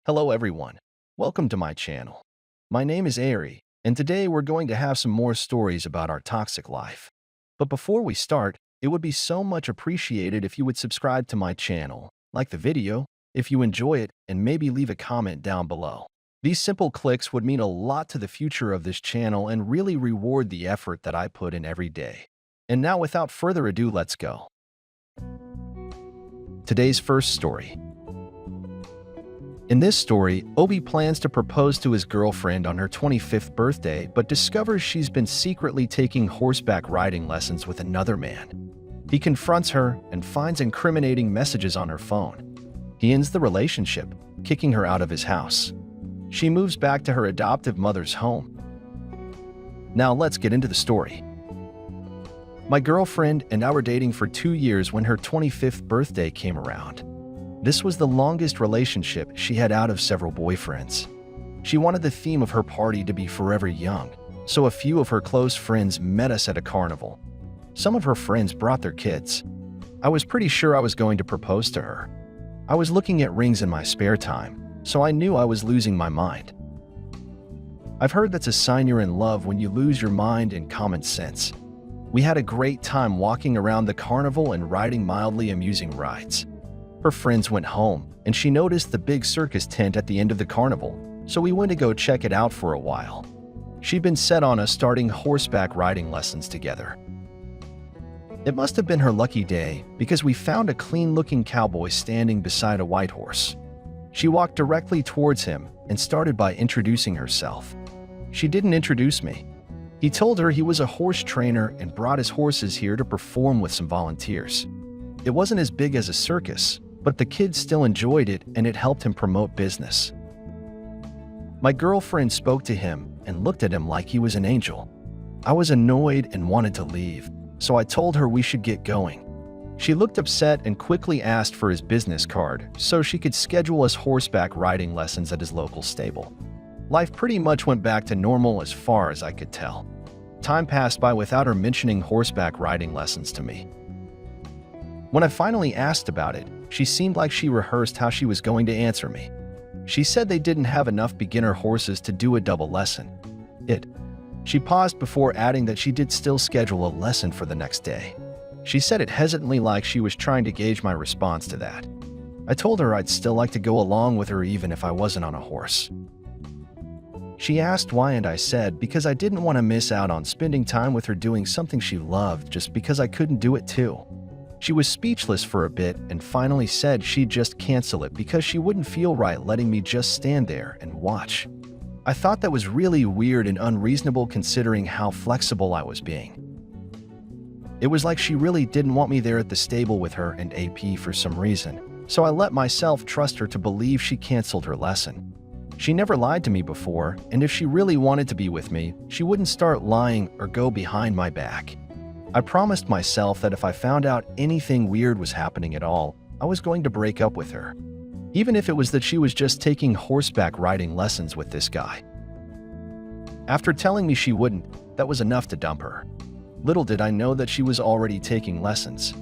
Hello everyone, welcome to my channel. My name is Ari, and today we're going to have some more stories about our toxic life. But before we start, it would be so much appreciated if you would subscribe to my channel, like the video, if you enjoy it, and maybe leave a comment down below. These simple clicks would mean a lot to the future of this channel and really reward the effort that I put in every day. And now without further ado, let's go. Today's first story. In this story, Obi plans to propose to his girlfriend on her 25th birthday but discovers she's been secretly taking horseback riding lessons with another man. He confronts her and finds incriminating messages on her phone. He ends the relationship, kicking her out of his house. She moves back to her adoptive mother's home. Now let's get into the story. My girlfriend and I were dating for 2 years when her 25th birthday came around. This was the longest relationship she had out of several boyfriends. She wanted the theme of her party to be forever young, so a few of her close friends met us at a carnival. Some of her friends brought their kids. I was pretty sure I was going to propose to her. I was looking at rings in my spare time, so I knew I was losing my mind. I've heard that's a sign you're in love when you lose your mind and common sense. We had a great time walking around the carnival and riding mildly amusing rides. Her friends went home, and she noticed the big circus tent at the end of the carnival, so we went to go check it out for a while. She'd been set on us starting horseback riding lessons together. It must have been her lucky day because we found a clean-looking cowboy standing beside a white horse. She walked directly towards him and started by introducing herself. She didn't introduce me. He told her he was a horse trainer and brought his horses here to perform with some volunteers. It wasn't as big as a circus, but the kids still enjoyed it and it helped him promote business. My girlfriend spoke to him and looked at him like he was an angel. I was annoyed and wanted to leave, so I told her we should get going. She looked upset and quickly asked for his business card so she could schedule us horseback riding lessons at his local stable. Life pretty much went back to normal as far as I could tell. Time passed by without her mentioning horseback riding lessons to me. When I finally asked about it, she seemed like she rehearsed how she was going to answer me. She said they didn't have enough beginner horses to do a double lesson. She paused before adding that she did still schedule a lesson for the next day. She said it hesitantly like she was trying to gauge my response to that. I told her I'd still like to go along with her even if I wasn't on a horse. She asked why and I said because I didn't want to miss out on spending time with her doing something she loved just because I couldn't do it too. She was speechless for a bit and finally said she'd just cancel it because she wouldn't feel right letting me just stand there and watch. I thought that was really weird and unreasonable considering how flexible I was being. It was like she really didn't want me there at the stable with her and AP for some reason, so I let myself trust her to believe she canceled her lesson. She never lied to me before, and if she really wanted to be with me, she wouldn't start lying or go behind my back. I promised myself that if I found out anything weird was happening at all, I was going to break up with her. Even if it was that she was just taking horseback riding lessons with this guy. After telling me she wouldn't, that was enough to dump her. Little did I know that she was already taking lessons.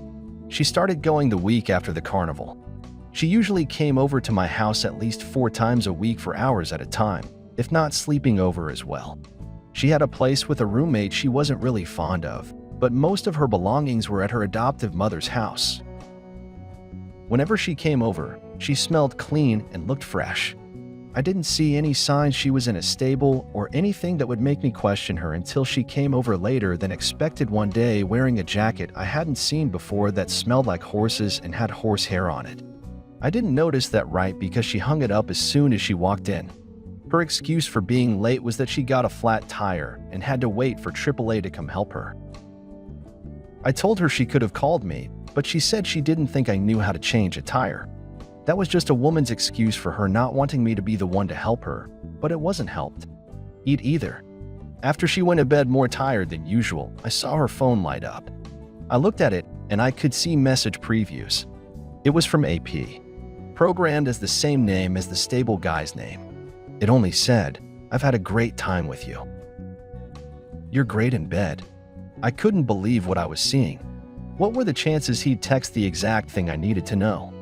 She started going the week after the carnival. She usually came over to my house at least 4 times a week for hours at a time, if not sleeping over as well. She had a place with a roommate she wasn't really fond of, but most of her belongings were at her adoptive mother's house. Whenever she came over, she smelled clean and looked fresh. I didn't see any signs she was in a stable or anything that would make me question her until she came over later than expected one day wearing a jacket I hadn't seen before that smelled like horses and had horse hair on it. I didn't notice that right because she hung it up as soon as she walked in. Her excuse for being late was that she got a flat tire and had to wait for AAA to come help her. I told her she could have called me, but she said she didn't think I knew how to change a tire. That was just a woman's excuse for her not wanting me to be the one to help her, but it wasn't helped. Either. After she went to bed more tired than usual, I saw her phone light up. I looked at it, and I could see message previews. It was from AP, programmed as the same name as the stable guy's name. It only said, "I've had a great time with you. You're great in bed." I couldn't believe what I was seeing. What were the chances he'd text the exact thing I needed to know?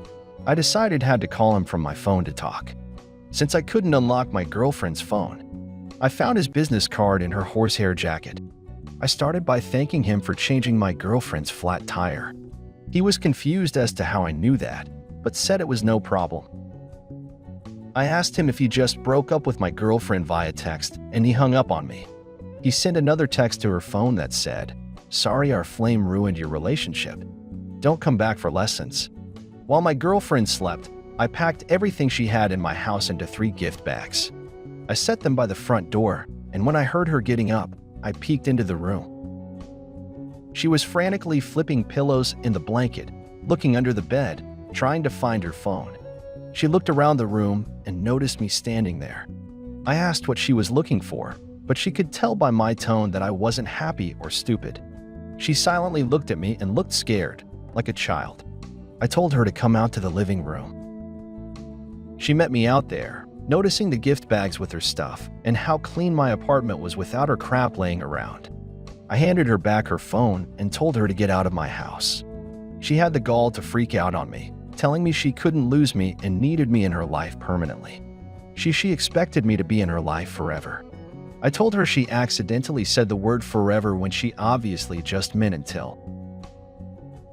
I decided I had to call him from my phone to talk. since I couldn't unlock my girlfriend's phone. I found his business card in her horsehair jacket. I started by thanking him for changing my girlfriend's flat tire. He was confused as to how I knew that, but said it was no problem. I asked him if he just broke up with my girlfriend via text, and he hung up on me. He sent another text to her phone that said, "Sorry our flame ruined your relationship. Don't come back for lessons." While my girlfriend slept, I packed everything she had in my house into 3 gift bags. I set them by the front door, and when I heard her getting up, I peeked into the room. She was frantically flipping pillows in the blanket, looking under the bed, trying to find her phone. She looked around the room and noticed me standing there. I asked what she was looking for, but she could tell by my tone that I wasn't happy or stupid. She silently looked at me and looked scared, like a child. I told her to come out to the living room. She met me out there, noticing the gift bags with her stuff and how clean my apartment was without her crap laying around. I handed her back her phone and told her to get out of my house. She had the gall to freak out on me, telling me she couldn't lose me and needed me in her life permanently. She expected me to be in her life forever. I told her she accidentally said the word forever when she obviously just meant until.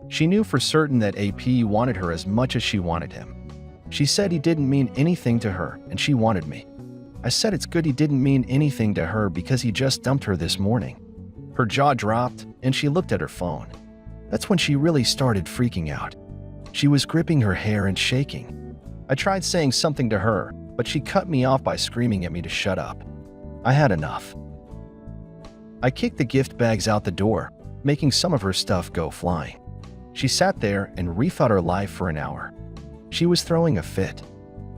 She knew for certain that AP wanted her as much as she wanted him. She said he didn't mean anything to her and she wanted me. I said it's good he didn't mean anything to her because he just dumped her this morning. Her jaw dropped and she looked at her phone. That's when she really started freaking out. She was gripping her hair and shaking. I tried saying something to her, but she cut me off by screaming at me to shut up. I had enough. I kicked the gift bags out the door, making some of her stuff go flying. She sat there and rethought her life for an hour. She was throwing a fit.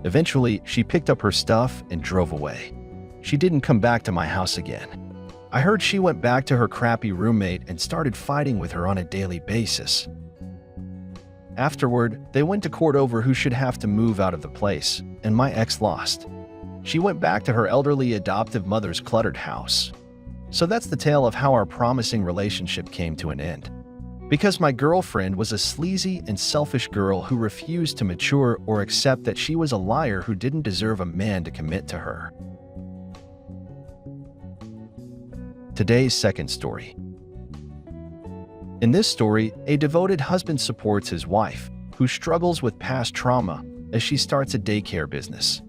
Eventually, she picked up her stuff and drove away. She didn't come back to my house again. I heard she went back to her crappy roommate and started fighting with her on a daily basis. Afterward, they went to court over who should have to move out of the place, and my ex lost. She went back to her elderly adoptive mother's cluttered house. So that's the tale of how our promising relationship came to an end. Because my girlfriend was a sleazy and selfish girl who refused to mature or accept that she was a liar who didn't deserve a man to commit to her. Today's second story. In this story, a devoted husband supports his wife, who struggles with past trauma as she starts a daycare business.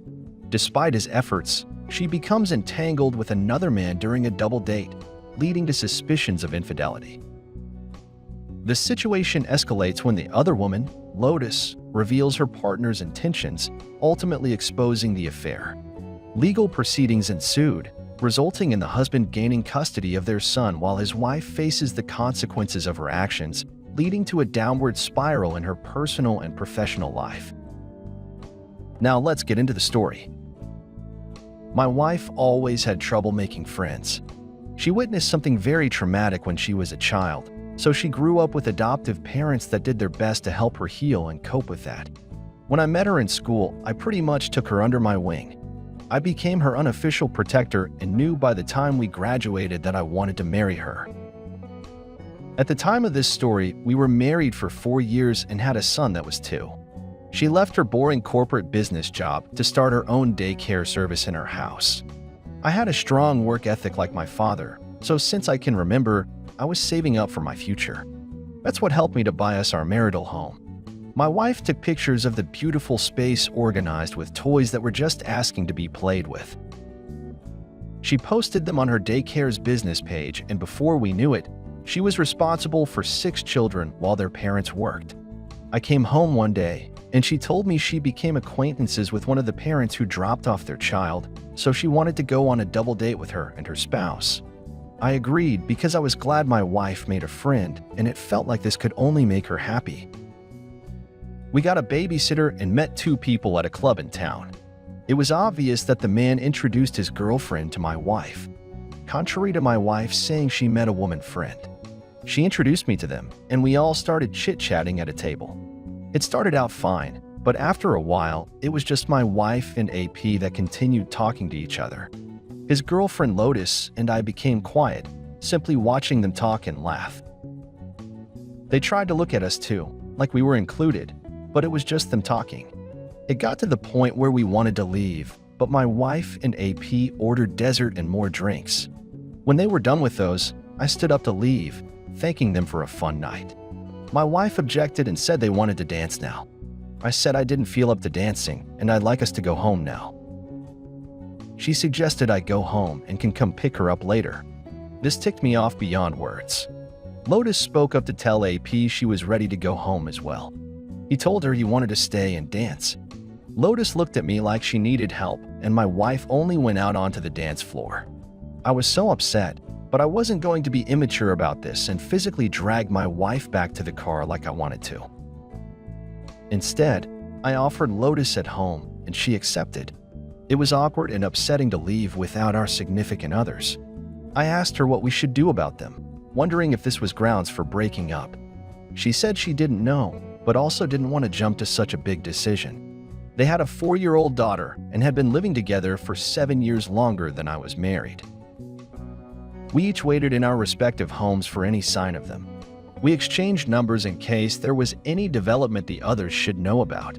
Despite his efforts, she becomes entangled with another man during a double date, leading to suspicions of infidelity. The situation escalates when the other woman, Lotus, reveals her partner's intentions, ultimately exposing the affair. Legal proceedings ensued, resulting in the husband gaining custody of their son while his wife faces the consequences of her actions, leading to a downward spiral in her personal and professional life. Now let's get into the story. My wife always had trouble making friends. She witnessed something very traumatic when she was a child, so she grew up with adoptive parents that did their best to help her heal and cope with that. When I met her in school, I pretty much took her under my wing. I became her unofficial protector and knew by the time we graduated that I wanted to marry her. At the time of this story, we were married for 4 years and had a son that was 2. She left her boring corporate business job to start her own daycare service in her house. I had a strong work ethic like my father, so since I can remember, I was saving up for my future. That's what helped me to buy us our marital home. My wife took pictures of the beautiful space organized with toys that were just asking to be played with. She posted them on her daycare's business page, and before we knew it, she was responsible for 6 children while their parents worked. I came home one day, and she told me she became acquaintances with one of the parents who dropped off their child, so she wanted to go on a double date with her and her spouse. I agreed because I was glad my wife made a friend, and it felt like this could only make her happy. We got a babysitter and met 2 people at a club in town. It was obvious that the man introduced his girlfriend to my wife. Contrary to my wife saying she met a woman friend, she introduced me to them, and we all started chit-chatting at a table. It started out fine, but after a while, it was just my wife and AP that continued talking to each other. His girlfriend Lotus and I became quiet, simply watching them talk and laugh. They tried to look at us too, like we were included, but it was just them talking. It got to the point where we wanted to leave, but my wife and AP ordered dessert and more drinks. When they were done with those, I stood up to leave, thanking them for a fun night. My wife objected and said they wanted to dance now. I said I didn't feel up to dancing and I'd like us to go home now. She suggested I go home and can come pick her up later. This ticked me off beyond words. Lotus spoke up to tell AP she was ready to go home as well. He told her he wanted to stay and dance. Lotus looked at me like she needed help, and my wife only went out onto the dance floor. I was so upset, but I wasn't going to be immature about this and physically drag my wife back to the car like I wanted to. Instead, I offered Lotus at home, and she accepted. It was awkward and upsetting to leave without our significant others. I asked her what we should do about them, wondering if this was grounds for breaking up. She said she didn't know, but also didn't want to jump to such a big decision. They had a 4-year-old daughter and had been living together for 7 years longer than I was married. We each waited in our respective homes for any sign of them. We exchanged numbers in case there was any development the others should know about.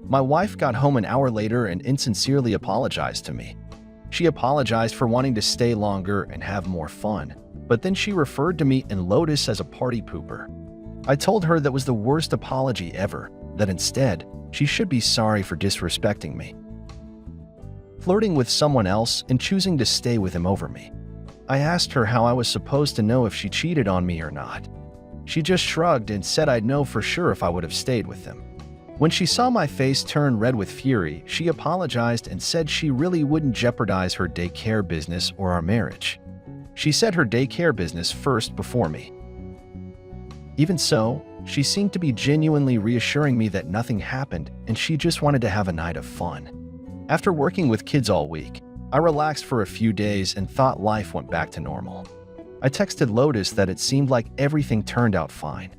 My wife got home an hour later and insincerely apologized to me. She apologized for wanting to stay longer and have more fun, but then she referred to me and Lotus as a party pooper. I told her that was the worst apology ever, that instead, she should be sorry for disrespecting me. Flirting with someone else and choosing to stay with him over me. I asked her how I was supposed to know if she cheated on me or not. She just shrugged and said I'd know for sure if I would have stayed with him. When she saw my face turn red with fury, she apologized and said she really wouldn't jeopardize her daycare business or our marriage. She said her daycare business first before me. Even so, she seemed to be genuinely reassuring me that nothing happened and she just wanted to have a night of fun. After working with kids all week, I relaxed for a few days and thought life went back to normal. I texted Lotus that it seemed like everything turned out fine.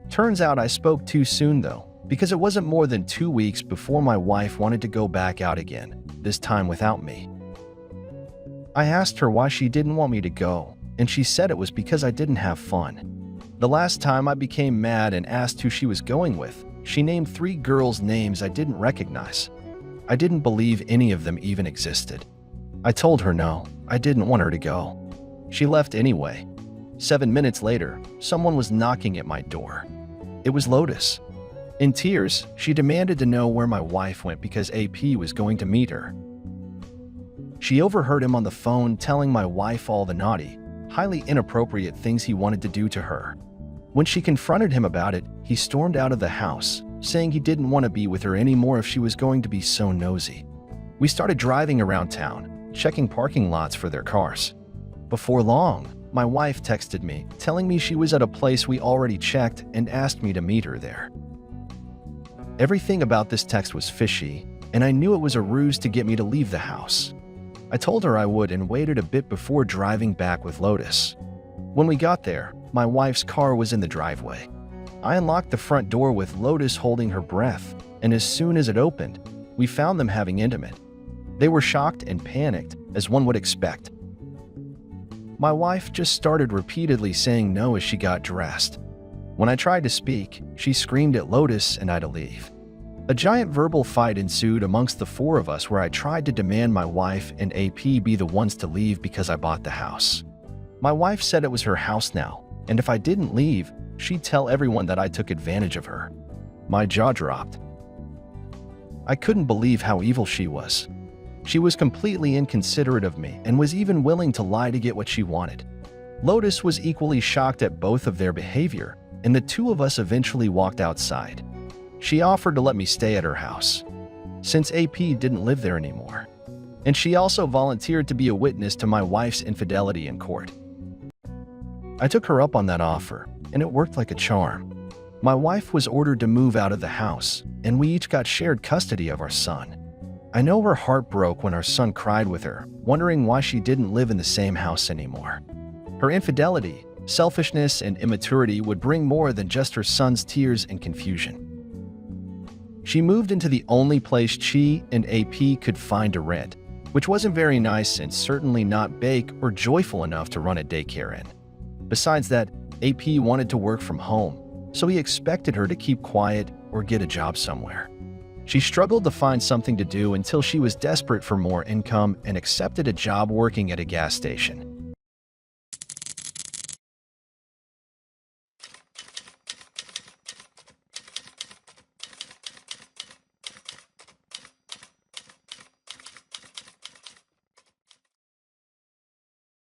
Turns out I spoke too soon though, because it wasn't more than 2 weeks before my wife wanted to go back out again, this time without me. I asked her why she didn't want me to go, and she said it was because I didn't have fun. The last time I became mad and asked who she was going with, she named 3 girls' names I didn't recognize. I didn't believe any of them even existed. I told her no, I didn't want her to go. She left anyway. 7 minutes later, someone was knocking at my door. It was Lotus. In tears, she demanded to know where my wife went because AP was going to meet her. She overheard him on the phone telling my wife all the naughty, highly inappropriate things he wanted to do to her. When she confronted him about it, he stormed out of the house, saying he didn't want to be with her anymore if she was going to be so nosy. We started driving around town, checking parking lots for their cars. Before long, my wife texted me, telling me she was at a place we already checked and asked me to meet her there. Everything about this text was fishy, and I knew it was a ruse to get me to leave the house. I told her I would and waited a bit before driving back with Lotus. When we got there, my wife's car was in the driveway. I unlocked the front door with Lotus holding her breath, and as soon as it opened, we found them having intimate. They were shocked and panicked, as one would expect. My wife just started repeatedly saying no as she got dressed. When I tried to speak, she screamed at Lotus and I to leave. A giant verbal fight ensued amongst the 4 of us where I tried to demand my wife and AP be the ones to leave because I bought the house. My wife said it was her house now, and if I didn't leave, she'd tell everyone that I took advantage of her. My jaw dropped. I couldn't believe how evil she was. She was completely inconsiderate of me and was even willing to lie to get what she wanted. Lotus was equally shocked at both of their behavior, and the 2 of us eventually walked outside. She offered to let me stay at her house, since AP didn't live there anymore. And she also volunteered to be a witness to my wife's infidelity in court. I took her up on that offer, and it worked like a charm. My wife was ordered to move out of the house, and we each got shared custody of our son. I know her heart broke when our son cried with her, wondering why she didn't live in the same house anymore. Her infidelity, selfishness, and immaturity would bring more than just her son's tears and confusion. She moved into the only place she and AP could find to rent, which wasn't very nice and certainly not big or joyful enough to run a daycare in. Besides that, AP wanted to work from home, so he expected her to keep quiet or get a job somewhere. She struggled to find something to do until she was desperate for more income and accepted a job working at a gas station.